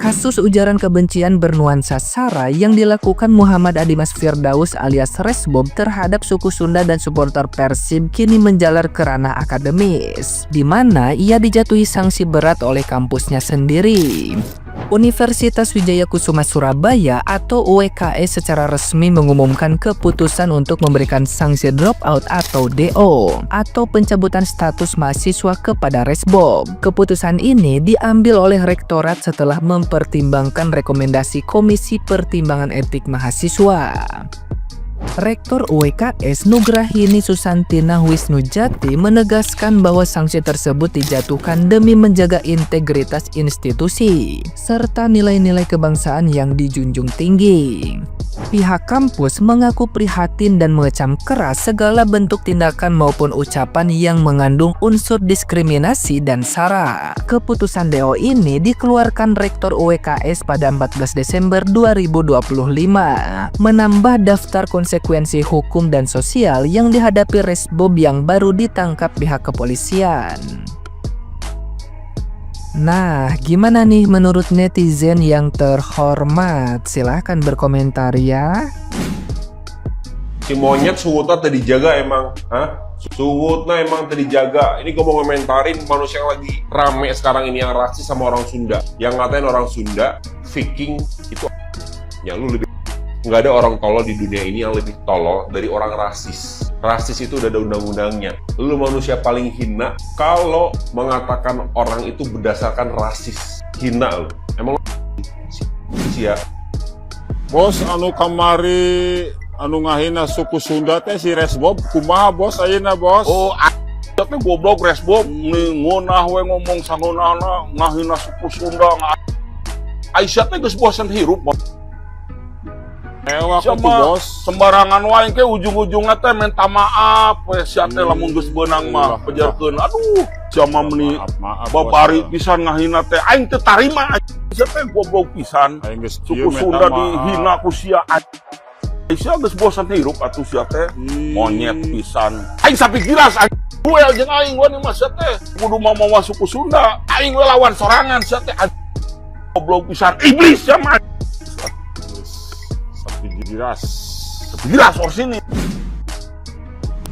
Kasus ujaran kebencian bernuansa SARA yang dilakukan Muhammad Adimas Firdaus alias Resbob terhadap suku Sunda dan supporter Persib kini menjalar ke ranah akademis, di mana ia dijatuhi sanksi berat oleh kampusnya sendiri. Universitas Wijaya Kusuma Surabaya atau UWKS secara resmi mengumumkan keputusan untuk memberikan sanksi dropout atau DO atau pencabutan status mahasiswa kepada Resbob. Keputusan ini diambil oleh rektorat setelah mempertimbangkan rekomendasi Komisi Pertimbangan Etik Mahasiswa. Rektor UWKS Nugrahini Susantina Wisnujati menegaskan bahwa sanksi tersebut dijatuhkan demi menjaga integritas institusi serta nilai-nilai kebangsaan yang dijunjung tinggi. Pihak kampus mengaku prihatin dan mengecam keras segala bentuk tindakan maupun ucapan yang mengandung unsur diskriminasi dan SARA. Keputusan DO ini dikeluarkan Rektor UWKS pada 14 Desember 2025, menambah daftar konsekuensi hukum dan sosial yang dihadapi Resbob yang baru ditangkap pihak kepolisian. Nah, gimana nih menurut netizen yang terhormat? Silahkan berkomentar ya. Si monyet suwutnya tadi jaga emang, Suwutnya emang tadi jaga. Ini gue mau komentarin manusia yang lagi rame sekarang ini yang rasis sama orang Sunda. Yang ngatain orang Sunda, Viking itu ya lu lebih. Nggak ada orang tolol di dunia ini yang lebih tolol dari orang rasis. Rasis itu udah ada undang-undangnya. Lu manusia paling hina kalau mengatakan orang itu berdasarkan rasis. Hina lu. Emang lu sia. Bos anu kamari anu ngahina suku Sunda teh si Resbob kumaha bos ayeuna bos? Oh, teh goblok Resbob ngeunah we ngomong sangeunana ngahina suku Sunda. Aisyah teh geus bosan hirup bos. Ewa bos, sembarangan wae ke ujung-ujungna teh minta maaf we sia teh lamun geus beunang mah pejarkeun. Aduh, jama meuni babari pisan ngahina teh aing teu tarima. Sia teh goblok pisan. Suku Sunda dihina ku sia. Aisyah geus bosan hirup atuh sia teh monyet pisan. Aing sapikiras aing duel jeung aing we mah sia teh kudu mamawa suku Sunda. Aing we lawan sorangan sia teh goblok pisan iblis ya mah. Giras sini.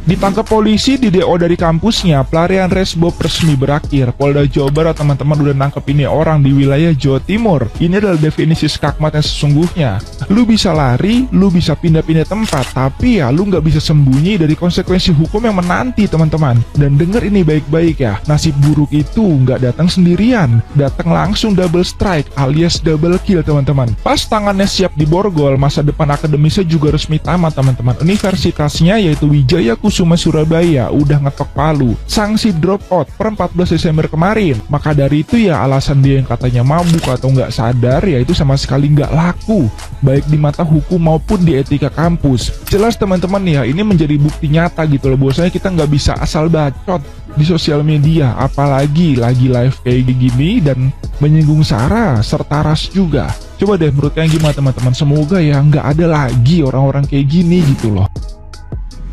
Ditangkap polisi di DO dari kampusnya, pelarian Resbob resmi berakhir. Polda Jawa Barat teman-teman udah nangkep ini orang di wilayah Jawa Timur. Ini adalah definisi skakmat yang sesungguhnya. Lu bisa lari, lu bisa pindah-pindah tempat, tapi ya lu nggak bisa sembunyi dari konsekuensi hukum yang menanti teman-teman. Dan denger ini baik-baik ya, nasib buruk itu nggak datang sendirian, datang langsung double strike alias double kill teman-teman. Pas tangannya siap diborgol, masa depan akademisnya juga resmi tamat teman-teman. Universitasnya yaitu Wijaya Kusuma Surabaya udah ngetok palu, sanksi dropout per 14 Desember kemarin. Maka dari itu ya alasan dia yang katanya mabuk atau nggak sadar ya itu sama sekali nggak laku, baik di mata hukum maupun di etika kampus. Jelas teman-teman ya, ini menjadi bukti nyata gitu loh, bahwasanya kita nggak bisa asal bacot di sosial media, apalagi lagi live kayak gini dan menyinggung SARA serta ras juga. Coba deh menurut kalian gimana teman-teman? Semoga ya nggak ada lagi orang-orang kayak gini gitu loh.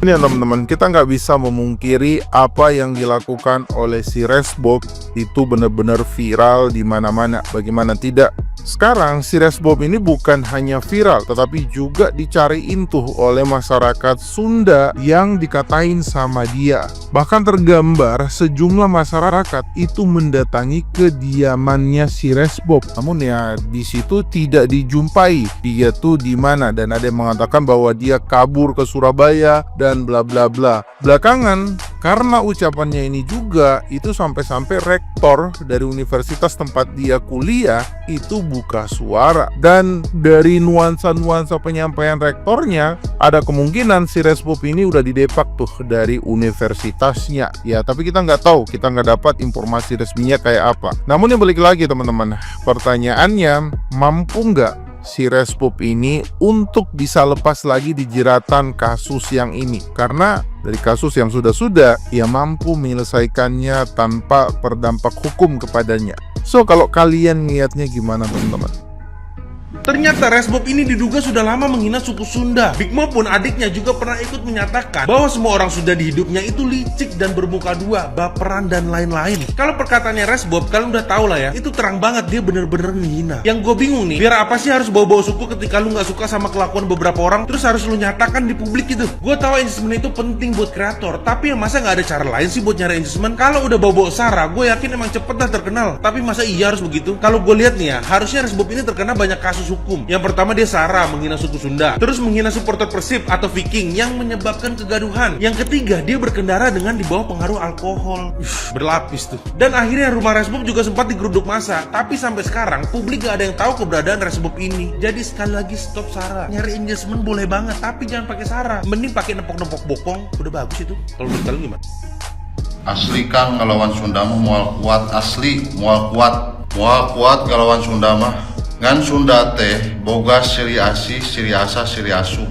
Ini ya teman-teman, kita nggak bisa memungkiri apa yang dilakukan oleh si Resbob itu benar-benar viral di mana-mana. Bagaimana tidak? Sekarang si Resbob ini bukan hanya viral, tetapi juga dicariin tuh oleh masyarakat Sunda yang dikatain sama dia. Bahkan tergambar sejumlah masyarakat itu mendatangi kediamannya si Resbob. Namun ya di situ tidak dijumpai dia tuh di mana, dan ada yang mengatakan bahwa dia kabur ke Surabaya dan bla bla bla. Belakangan karena ucapannya ini juga itu sampai-sampai rektor dari universitas tempat dia kuliah itu buka suara, dan dari nuansa-nuansa penyampaian rektornya ada kemungkinan si Resbob ini udah didepak tuh dari universitasnya ya, tapi kita nggak tahu, kita nggak dapat informasi resminya kayak apa. Namun yang balik lagi teman-teman, pertanyaannya, mampu nggak si Resbob ini untuk bisa lepas lagi di jeratan kasus yang ini? Karena dari kasus yang sudah-sudah ia mampu menyelesaikannya tanpa berdampak hukum kepadanya. So kalau kalian niatnya gimana teman-teman? Ternyata Resbob ini diduga sudah lama menghina suku Sunda. Big Mo pun adiknya juga pernah ikut menyatakan bahwa semua orang Sunda di hidupnya itu licik dan bermuka dua, baperan dan lain-lain. Kalau perkataannya Resbob, kalian udah tahu lah ya, itu terang banget dia bener-bener menghina. Yang gue bingung nih, biar apa sih harus bawa-bawa suku ketika lu nggak suka sama kelakuan beberapa orang, terus harus lu nyatakan di publik gitu. Gue tahu engagement itu penting buat kreator, tapi ya masa nggak ada cara lain sih buat nyari engagement? Kalau udah bawa-bawa Sarah, gue yakin emang cepet dah terkenal. Tapi masa iya harus begitu? Kalau gue lihat nih ya, harusnya Resbob ini terkena banyak kasus hukum. Yang pertama dia Sarah, menghina suku Sunda. Terus menghina supporter Persib atau Viking yang menyebabkan kegaduhan. Yang ketiga, dia berkendara dengan di bawah pengaruh alkohol. Berlapis tuh. Dan akhirnya rumah Resbob juga sempat digeruduk massa. Tapi sampai sekarang publik gak ada yang tahu keberadaan Resbob ini. Jadi sekali lagi stop Sarah. Nyari engagement boleh banget, tapi jangan pakai Sarah. Mending pakai nepok-nepok bokong. Udah bagus itu. Kalau menurut kalian gimana? Asli Kang ngelawan Sunda mah moal kuat, asli moal kuat ngelawan Sunda mah. Ngan Sunda teh boga siri asih, siri asa, siri asuh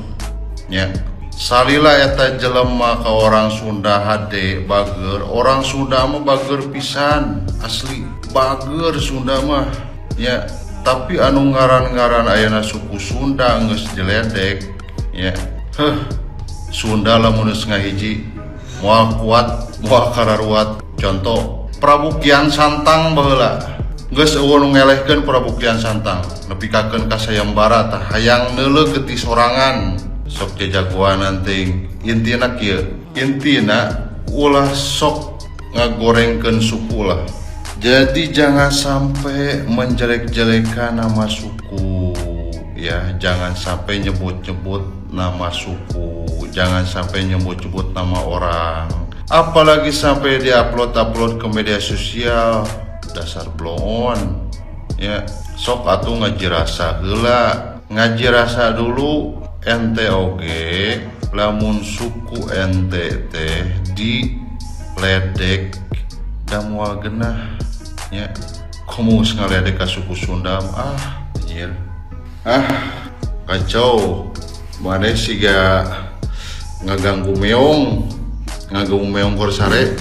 nya. Salila eta jelema ka orang Sunda hade bager, orang Sunda mah bager pisan, asli bager Sunda mah ya. Tapi anu ngaran-ngaran ayana suku Sunda geus jeledek ya. Sunda lamun geus ngahiji moal kuat, moal kararuat. Contoh Prabu Kian Santang baheula geus eueuh ngelehkeun Prabu Kian Santang nepikakeun ka sayembara tah hayang neuleuh geuti sorangan sok jajagoan anting. Intina kieu, intina ulah sok ngagorengkeun suku lah. Jadi jangan sampai menjelek-jelekan nama suku ya, jangan sampai nyebut-nyebut nama suku, jangan sampai nyebut-nyebut nama orang, apalagi sampai diupload ke media sosial. Dasar blongon ya, sok atuh ngaji rasa heula, ngaji rasa dulu. Ente oge lamun suku ente teh di ledek dan moal genah ya, komo ngaledek ka suku Sunda anjir kacau. Mane siga ngaganggu meong korsare.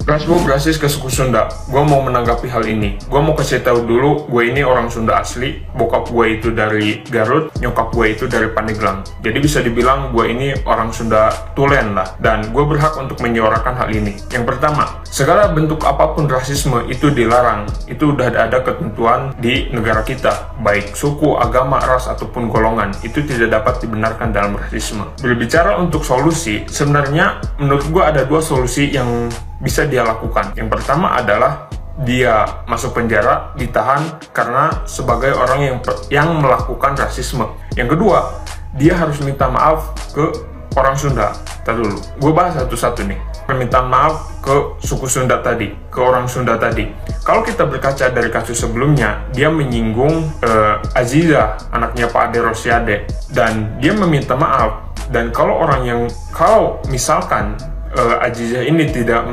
Resbob rasis ke suku Sunda. Gue mau menanggapi hal ini. Gue mau kasih tahu dulu, gue ini orang Sunda asli. Bokap gue itu dari Garut, nyokap gue itu dari Pandeglang. Jadi bisa dibilang gue ini orang Sunda tulen lah. Dan gue berhak untuk menyuarakan hal ini. Yang pertama, segala bentuk apapun rasisme itu dilarang. Itu udah ada ketentuan di negara kita. Baik suku, agama, ras, ataupun golongan. Itu tidak dapat dibenarkan dalam rasisme. Berbicara untuk solusi, sebenarnya menurut gue ada dua solusi yang bisa dia lakukan. Yang pertama adalah dia masuk penjara, ditahan karena sebagai orang yang melakukan rasisme. Yang kedua, dia harus minta maaf ke orang Sunda. Ntar dulu, gue bahas satu-satu nih. Permintaan maaf ke suku Sunda tadi, ke orang Sunda tadi. Kalau kita berkaca dari kasus sebelumnya, dia menyinggung Aziza, anaknya Pak Ade Rosiade, dan dia meminta maaf. Dan kalau misalkan Aziza ini tidak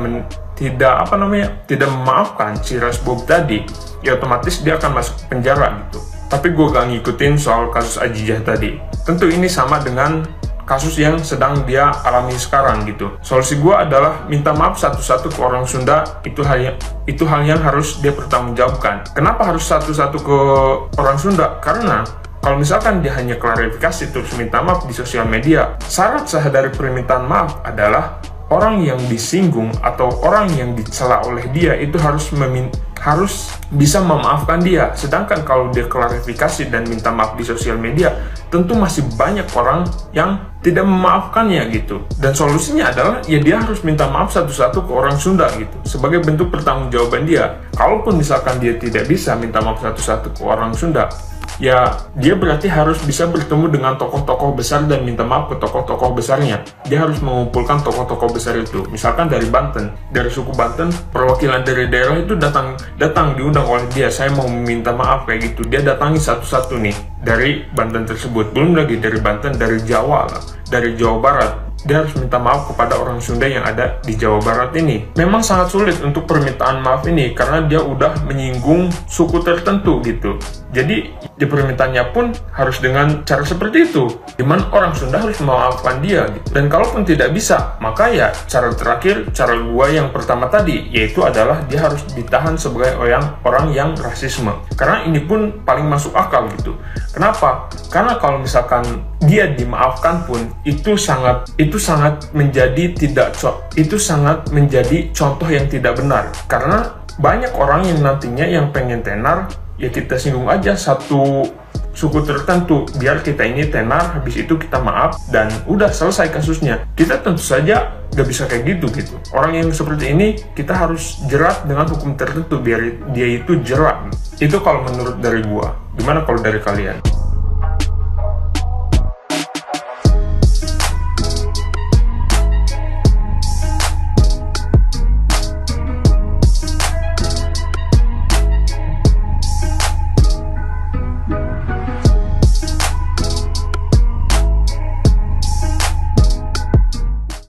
memaafkan si Resbob tadi, ya otomatis dia akan masuk penjara gitu. Tapi gue gak ngikutin soal kasus Aziza tadi. Tentu ini sama dengan kasus yang sedang dia alami sekarang gitu. Solusi gue adalah minta maaf satu-satu ke orang Sunda. Itu hal yang harus dia pertanggungjawabkan. Kenapa harus satu-satu ke orang Sunda? Karena kalau misalkan dia hanya klarifikasi terus minta maaf di sosial media, syarat sah dari permintaan maaf adalah orang yang disinggung atau orang yang dicela oleh dia itu harus bisa memaafkan dia. Sedangkan kalau dia klarifikasi dan minta maaf di sosial media, tentu masih banyak orang yang tidak memaafkannya gitu. Dan solusinya adalah ya dia harus minta maaf satu-satu ke orang Sunda gitu, sebagai bentuk pertanggungjawaban dia. Kalaupun misalkan dia tidak bisa minta maaf satu-satu ke orang Sunda, ya dia berarti harus bisa bertemu dengan tokoh-tokoh besar dan minta maaf ke tokoh-tokoh besarnya. Dia harus mengumpulkan tokoh-tokoh besar itu. Misalkan dari Banten, dari suku Banten, perwakilan dari daerah itu datang diundang oleh dia. Saya mau meminta maaf kayak gitu. Dia datangi satu-satu nih dari Banten tersebut. Belum lagi dari Banten, dari Jawa lah, dari Jawa Barat. Dia harus minta maaf kepada orang Sunda yang ada di Jawa Barat ini. Memang sangat sulit untuk permintaan maaf ini karena dia udah menyinggung suku tertentu gitu. Jadi Ya permintaannya pun harus dengan cara seperti itu, dimana orang Sunda harus memaafkan dia gitu. Dan kalaupun tidak bisa, maka ya cara terakhir, cara gua yang pertama tadi, yaitu adalah dia harus ditahan sebagai orang yang rasisme. Karena ini pun paling masuk akal gitu. Kenapa? Karena kalau misalkan dia dimaafkan pun itu sangat menjadi contoh yang tidak benar. Karena banyak orang yang nantinya yang pengen tenar, ya kita singgung aja satu suku tertentu, biar kita ini tenar, habis itu kita maaf, dan udah selesai kasusnya. Kita tentu saja gak bisa kayak gitu. Orang yang seperti ini, kita harus jerat dengan hukum tertentu, biar dia itu jerat. Itu kalau menurut dari gua. Gimana kalau dari kalian?